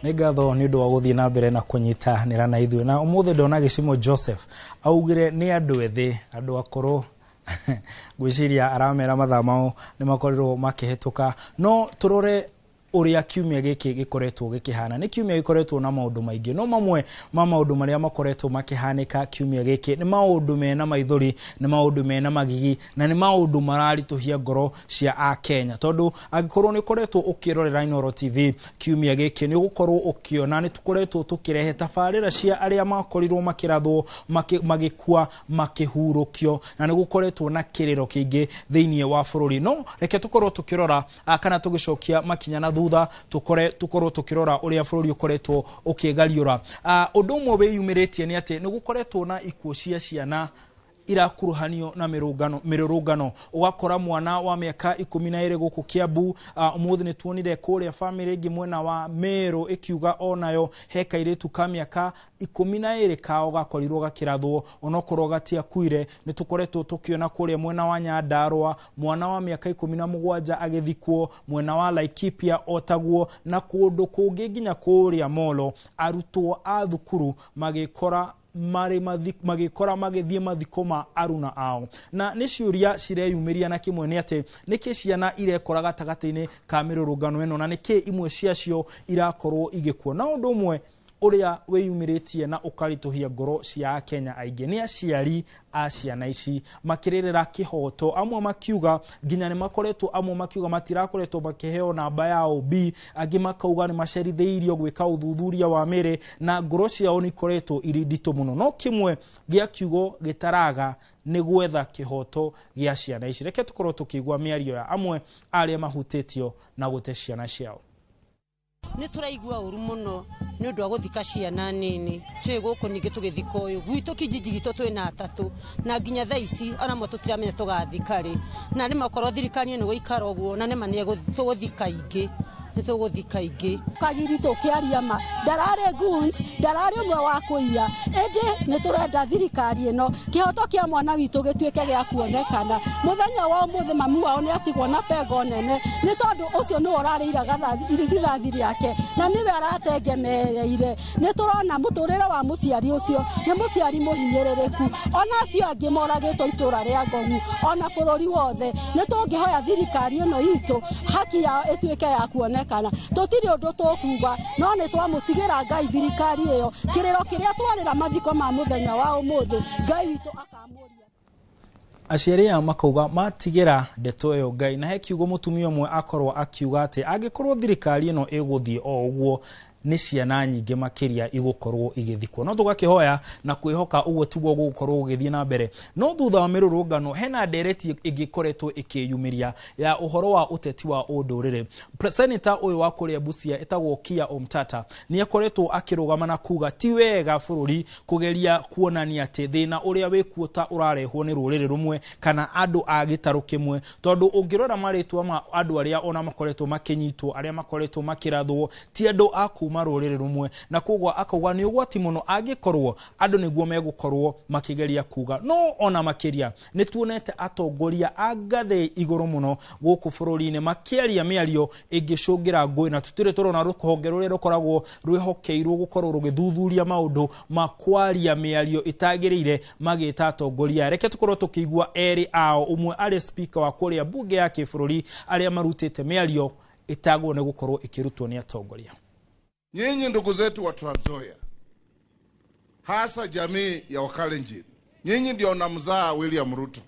nĩ ngatho nĩ ũndũ wa gũthiĩ na mbere na kũnyitanĩra na ithuĩ na ũmũthĩ ndona Gĩcimo Joseph augire nĩ andũ ethĩ andũ akũrũ gwĩciria aramera mathaa mao nĩ makorirwo makĩhetũka no tũrore ũrĩa kiumia gĩkĩ gĩkoretwo gĩkĩhana nĩ kiumia gĩkoretwo na maũndũ maingĩ no mamwe ma maũndũ marĩa makoretwo makĩhanĩka kiumia gĩkĩ nĩ maũndũ mena maithori nĩ maũndũ mena magigi na nĩ maũndũ mararitũhia ngoro cia Akenya tondũ angĩkorwo nĩ koretwo ũkĩrorera Inooro TV kiumia gĩkĩ nĩ ũgũkorwo ũkĩona nĩ tũkoretwo tũkĩrehe tabarĩra cia arĩa makorirwo makĩrathwo magĩkua makĩhurũkio na nĩ gũkoretwo na kĩrĩro kĩingĩ thĩinĩ wa bũrũri no reke tũkorwo tũkĩrora kana tũgĩcokia makinya na thutha tukorwo tukirora uria bũrũri ukoretwo ukĩgariũra ũndũ ũmwe wĩyumĩrĩtie nĩ atĩ nĩ gũkoretwo na ikuũ cia ciana irakuruhanio na mirurungano ugakora mwana wa mĩaka 12 gũkũ Kiambu ũmũthĩ nĩ tuonire kũrĩa family ĩngĩ mwena wa Meru ikiuga onayo he kairĩtu ka mĩaka 12 kao gakorirwo gakĩrathwo onokorwo gatiakuire nĩ tũkoretwo tũkiona kũrĩa mwena wa Nyandarua mwana wa mĩaka 17 agĩthikwo mwena wa Laikipia otaguo na kũndũ kũngĩ nginya kũrĩa Molo arutwo a thukuru magĩkora magĩthiĩ mathiko ma aruna ao na nĩ ciũria cireyumĩria na kĩmwe nĩ atĩ nĩkĩ ciana irekora gatagatĩ-inĩ ka mĩrũrũngano ĩno na nĩkĩ imwe ciacio irakorwo igĩkua na ũndũ ũmwe ũrĩa wĩyumĩrĩtie na ũkaritũhia ngoro cia Kenya aingĩ nĩ aciari a ciana ici makĩrĩrĩra kĩhoto amwe makiuga nginya nĩ makoretwo amwe makiuga matirakoretwo makĩheo namba ya OB angĩ makauga nĩ macerithĩirio gwĩka ũthuthuria wa mĩrĩ na ngoro ciao nĩ ikoretwo irĩ nditũ mũno no kĩmwe gĩa kiugo gĩtaraga nĩ gwetha kĩhoto gĩa ciana ici reke tũkorwo tũkĩigua mĩario ya amwe arĩa mahutĩtio na gũte ciana ciao nĩ tũraigua ũru mũno nĩ ũndũ wa gũthika ciana nini twĩ gũkũ ningĩ tũgĩthika ũyũ gwitũ kijiji gitũ twĩna atatũ na nginya thaa ici ona mo tũtiramenya tũgathika rĩ na nĩ makorwo thirikari ĩno gũikara ũguo na nĩ manie gũthika ingĩ nĩtũgũthika ingĩ kagirito kĩaria ma ndararĩ guns ndararĩ ũmwe wa kũiya ĩndĩ nĩ tũrenda thirikari ĩno kĩhoto kĩa mwana witũ gĩtuĩke gĩa kuonekana mũthenya wa ũmũthĩ mami wao nĩ atigwo na pengo nene nĩ tondũ ũcio nĩ ũrarĩira gathathi rĩake na nĩwe aratengemereire nĩ tũrona mũtũrĩre wa mũciari ũcio nĩ mũciari mũhinyĩrĩrĩku ona acio angĩ moragĩtwo itũra rĩa Ngong'u ona bũrũri wothe nĩ tũngĩhoya thirikari ĩno itũ haki yao ĩtuĩke ya kuonekana kana tũtirĩ ũndũ tũkuga no nĩ twamũtigĩra Ngai thirikari ĩyo kĩrĩro kĩrĩa twarĩra mathiko ma mũthenya wa ũmũthĩ Ngai witũ akamũria aciari aya makauga matigĩra ndeto ĩyo Ngai na he kiugo mũtumia ũmwe akorwo akiuga atĩ angĩkorwo thirikari ĩno ĩgũthiĩ o ũguo nĩ ciana nyingĩ makĩria igũkorwo igĩthikwo no tũgakĩhoya na kwĩhoka ũguo tiguo gũkorwo gũgĩthiĩ na mbere no thutha wa mĩrũrũngano hena ndereti ĩngĩkoretwo ĩkĩyumĩria ya ũhoro wa ũteti wa ũndũrĩrĩ senator ũyũ wa kũrĩa Busia etagwo Kia Omtata nĩ akoretwo akĩrũgama na kuga ti wega bũrũri kũgeria kuonania atĩ thĩna ũrĩa wĩkuota ũrarehwo nĩ rũrĩrĩ rũmwe kana andũ a gĩtarũ kĩmwe tondũ ũngĩrora marĩtwa ma andũ arĩa ona makoretwo makĩnyitwo arĩa makoretwo makĩrathwo ti andũ a marũrĩrĩ rumwe na koguo akauga nĩ ũgwati mũno angĩkorwo andũ nĩguo megũkorwo makĩgeria kuga no ona makĩria nĩ tuonete atongoria a ngathĩ igũrũ mũno gũkũ bũrũri-inĩ makĩaria mĩario ĩngĩcũngĩra ngũĩ na tũtirĩ tũrona rũhonge rũrĩa rũkoragwo rwĩhokeirwo gũkorwo rũgĩthuthuria maũndũ ma kwaria mĩario ĩtagĩrĩire magĩta atongoria reke tũkorwo tũkĩigua erĩ ao ũmwe arĩ speaker wa kũrĩa bunge ya kĩbũrũri arĩa marutĩte mĩario ĩtagwo nĩ gũkorwo ĩkĩrutwo nĩ atongoria. Nyinyi ndugu zetu wa Trans Nzoia, hasa jamii ya Wakalenjin, nyinyi ndio mnamzaa William Ruto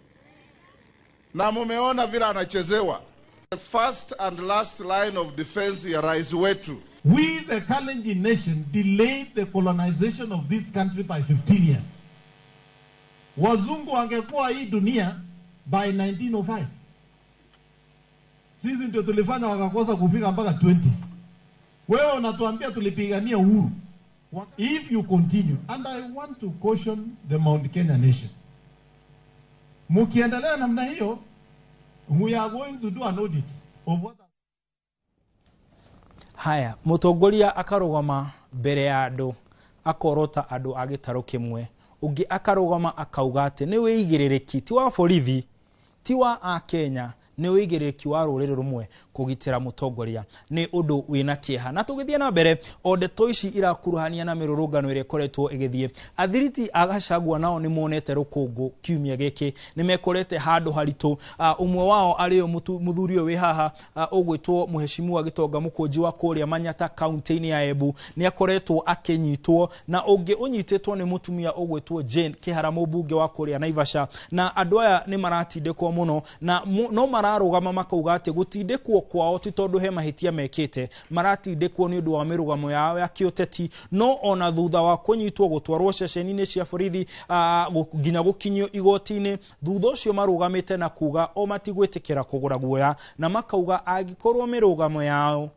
na mumeona vile anachezewa. The first and last line of defense ya rais wetu. We the Kalenjin nation delayed the colonization of this country by 15 years. Wazungu wangekuwa hii dunia by 1905. Sisi ndio tulifanya wakakosa kufika mpaka 20. Wewe unatuambia tulipigania uhuru. If you continue, and I want to caution the Mount Kenya nation, mukiendelea namna hiyo, we are going to do an audit of what. Haya, mũtongoria akarũgama mbere ya andũ akorota andũ a gĩtarũ kĩmwe ũngĩ akarũgama akauga atĩ nĩ wĩigĩrĩrĩki ti wa borithi ti wa Akenya ni uigiriki wa ruriri rumwe kugitira mutongoria ni undu wina kieha. Na tugithie na mbere ondeto ici irakuruhania na mirurungano ire koretwo igithie. Athiriti agacagwa nao ni monete rukungu kiumia giki ni mekorete handu haritu. Umwe wao ariyo muthuri wi haha ugwitwo muheshimiwa Gitonga Mukunji wa kuria Manyata county ya Embu ni akoretwo akinyitwo, na ungi unyititwo ni mutumia ugwitwo Jane Kihara mubunge wa kuria Naivasha. Na andu aya ni maratindikwo muno na no mararugama makauga ati gutindikwo kwao ti tondu he mahitia mekite, maratindikwo ni undu wa mirugamo yao ya kiuteti. No ona thutha wa kunyitwo gutwarwo ceceni-ini cia borithi nginya gukinyio igoti-ini, thutha ucio marugamite na kuga o matigwitikira kugura guoya, na makauga agikorwo mirugamo yao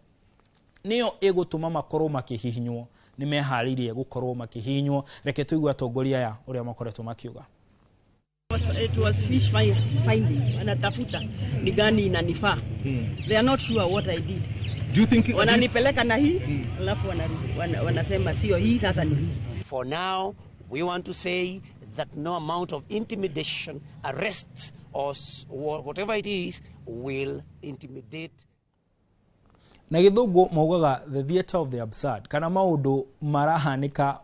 niyo igutuma makorwo makihihinywo ni meharirie gukorwo makihihinywo. Reke tuigwe atongoria ya uria makoretwo makiuga. It was fish finding. Wanatafuta ni gani inanifaa. They are not sure what I did. Do you think wananipeleka na hii alafu wanasema sio hii, sasa ni hii. For now we want to say that no amount of intimidation, arrests or whatever it is will intimidate. Na githungu maugaga the theater of the absurd, kana maundu marahanika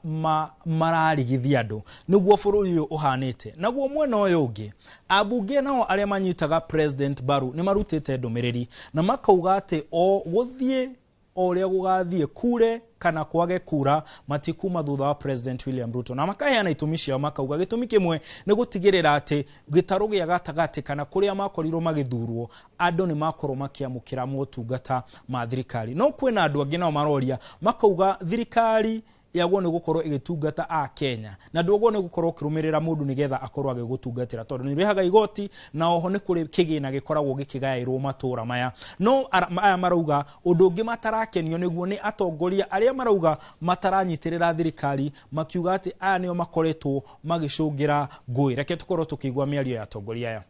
mararigithia andu niguo bururi uyu uhanite. Naguo mwena uyu ungi abunge nao aria manyitaga president baru ni marutite ndumiriri na makauga ati o guthie oria gugathie kure kana kwage kura matikuma thutha wa President William Ruto. Na makaheana itumi ciao makauga gitumi kimwe ni gutigirira ati gitaru gia gatagati kana kuria makorirwo magithurwo andu ni makorwo makiamukira motungata ma thirikari. No kwina andu angi nao maroria makauga thirikari yagwo ni gukorwo igitungata a Kenya na ndogwo ni gukorwo kirumirira mundu nigetha akorwo agigutungatira tondu ni rihaga igoti na oho ni kuri kigina gikoragwo gikigairwo matura maya. No aya marauga undu ungi matarakenio niguo ni atongoria aria marauga mataranyitirira thirikari makiuga ati aya nio makoretwo magicungira ngui. Reke tukorwo tukigwa miario ya atongoria aya.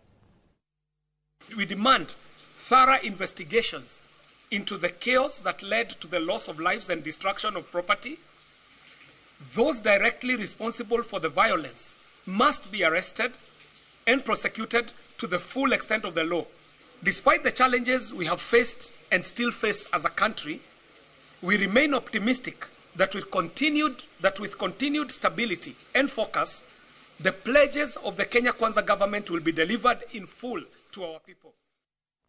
We demand thorough investigations into the chaos that led to the loss of lives and destruction of property. Those directly responsible for the violence must be arrested and prosecuted to the full extent of the law. Despite the challenges we have faced and still face as a country, we remain optimistic that with continued stability and focus, the pledges of the Kenya Kwanza government will be delivered in full to our people.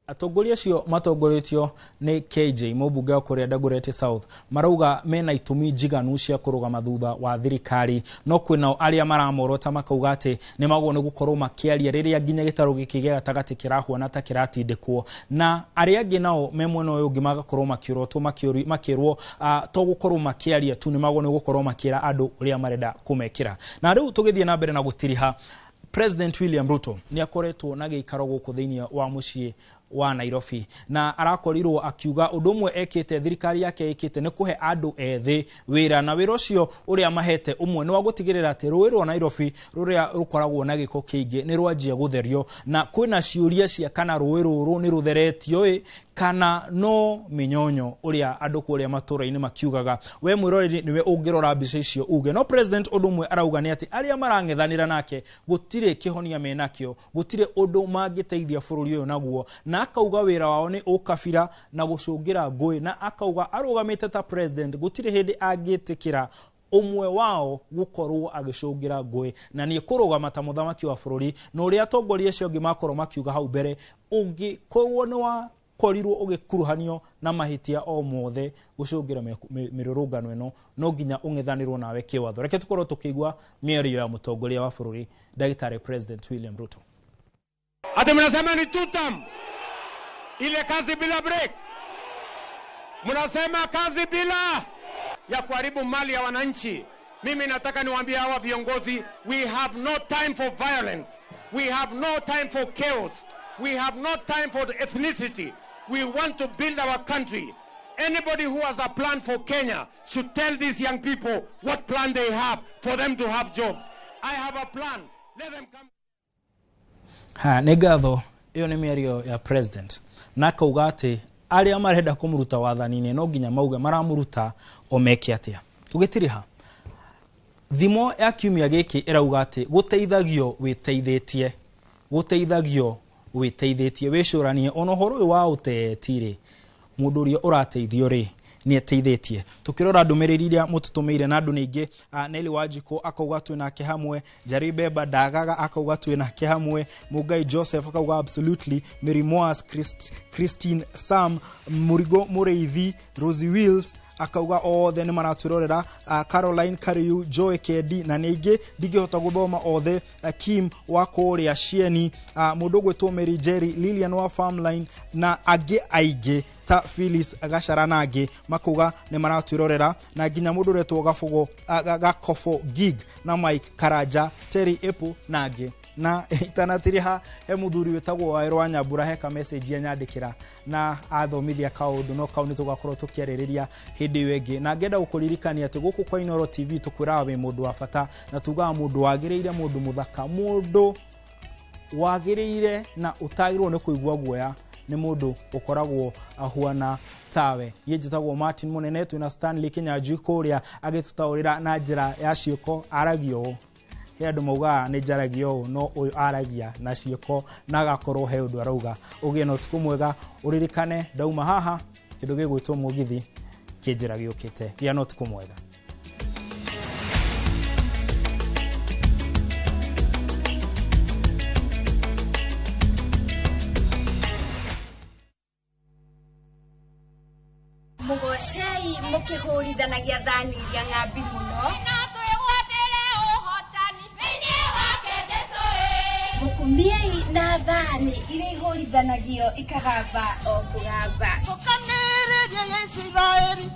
Atongoria cio matongoretio ni KJ mubunge wa kuria Dagoretti South marauga mena itumi njiganu cia kurugama thutha wa thirikari. No kwina aria maramorota makauga ati ni magwo ni gukorwo makiaria riria nginya gitaru gikigia gatagati kirahuana ta kiratindikwo, na aria angi nao memwena uyu ungi magakorwo makirotwo makirwo to gukorwo makiaria tu ni magwo ni gukorwo makira andu uria marenda kumekira. Na riu tugithie na mbere na gutiriha President William Ruto ni akoretwo na giikaro guku thiini wa mucii wa Nairobi na arakorirwo akiuga undu umwe ekite thirikari yake ekite ni kuhe andu ethi wira, na wira ucio uria mahete umwe ni wa gutigirira ati ruwi rwa Nairobi ruria rukoragwo na giko kiingi ni rwanjia gutherio, na kwina ciuria cia kana ruwi ruru ni rutheretio kana no minyonyo uria andu kuria matura-ini makiugaga. We mwiroreri niwe ungirora mbica icio uge. No president undu umwe arauga ni ati aria marangethanira nake gutire kihonia menakio, gutire undu mangiteithia bururi uyu naguo, na akauga wira wao ni ukabira na gucungira ngui, na akauga arugamite ta president gutire hindi angitikira umwe wao gukorwo agicungira ngui, na ni kurugama ta muthamaki wa bururi. No uria atongoria cio ngi makorwo makiuga hau mbere ungikorwo ni wa korirwo ugikuruhanio na mahitia o mothe gucungira mirurungano eno no nginya ung'ethanirwo nawe kiwatho. Reke tukorwo tukigwa mĩario ya mutongoria wa bururi Daktari President William Ruto. Ati mnasema ni tutam ile kazi bila break, mnasema kazi bila ya kuharibu mali ya wananchi. Mimi nataka niwaambie hawa viongozi, we have no time for violence, we have no time for chaos, we have no time for ethnicity. We want to build our country. Anybody who has a plan for Kenya should tell these young people what plan they have for them to have jobs. I have a plan. Let them come. Negatho iyo ni mĩario ya president na kauga ati aria marenda kumuruta wathani-ini no nginya mauga maramuruta omeke atia. Tugitiriha thimo ya kiumia giki irauga ati guteithagio witeithĩtie, guteithagio witeithĩtie wĩcũranie ona ũhoro ũyũ wa ũteti-rĩ mũndũ ũrĩa ũrateithio rĩ ni ateithĩtie tukirora ndũmĩrĩri iria mũtũtũmĩire na andũ ningĩ Nelly Wanjiku akauga twĩ nake hamwe Njari Bemba Ndagaga akauga twĩ nake hamwe Mugai Joseph akauga absolutely Mary Moas Christine Sam Murigo Mureithi Rosie Wills akauga othe ni maratwirorera Caroline Kariu Joy Kedi na ningĩ ndingĩhota gũthoma othe Kim wa kũrĩa Cieni mũndũ gwĩtwo Mary Jerry Lilian wa Farmline na angĩ aingĩ ta Phyllis Gachara na angĩ makauga ni maratwirorera na nginya mũndũ ũretwo Gafogo Gakofo Gig na Mike Karanja Terry Epo na angĩ na itanatiriha he muthuri wetagwo Wairwa Nyambura heka message ya nyandikira na athomithia kaundu no kauni tugakorwo tukiarĩrĩria hindi ĩyo ĩngĩ na ngenda gũkũririkania atĩ gũkũ kwa Inoro TV tukwĩraga wĩ mũndũ wa bata na tugaga mũndũ wagĩrĩire mũndũ mũthaka mũndũ wagĩrĩire na utagirwo nĩ kũigua guoya nĩ mũndũ ũkoragwo ahuana tawe yejitagwo Martin Munene twina Stanley Kinyanjui kũrĩa agĩtutaũrĩra na njĩra ya ciĩko aragio he andũ mauga nĩ jaragio no ũyũ aragia na ciĩko na agakorwo he ũndũ arauga ũgĩe na ũtukũ mwega ũririkane ndauma haha kĩndũ gĩgwĩtwo mũgithi kĩnjĩra gĩũkĩte gĩa na ũtukũ mwega Mugocei mũkĩhũrithanagia thani iria ng'ambi mũno Mukumiei na thani iria ihũrithanagio ikagamba o kũgamba Mũkanĩrĩria ya Israeli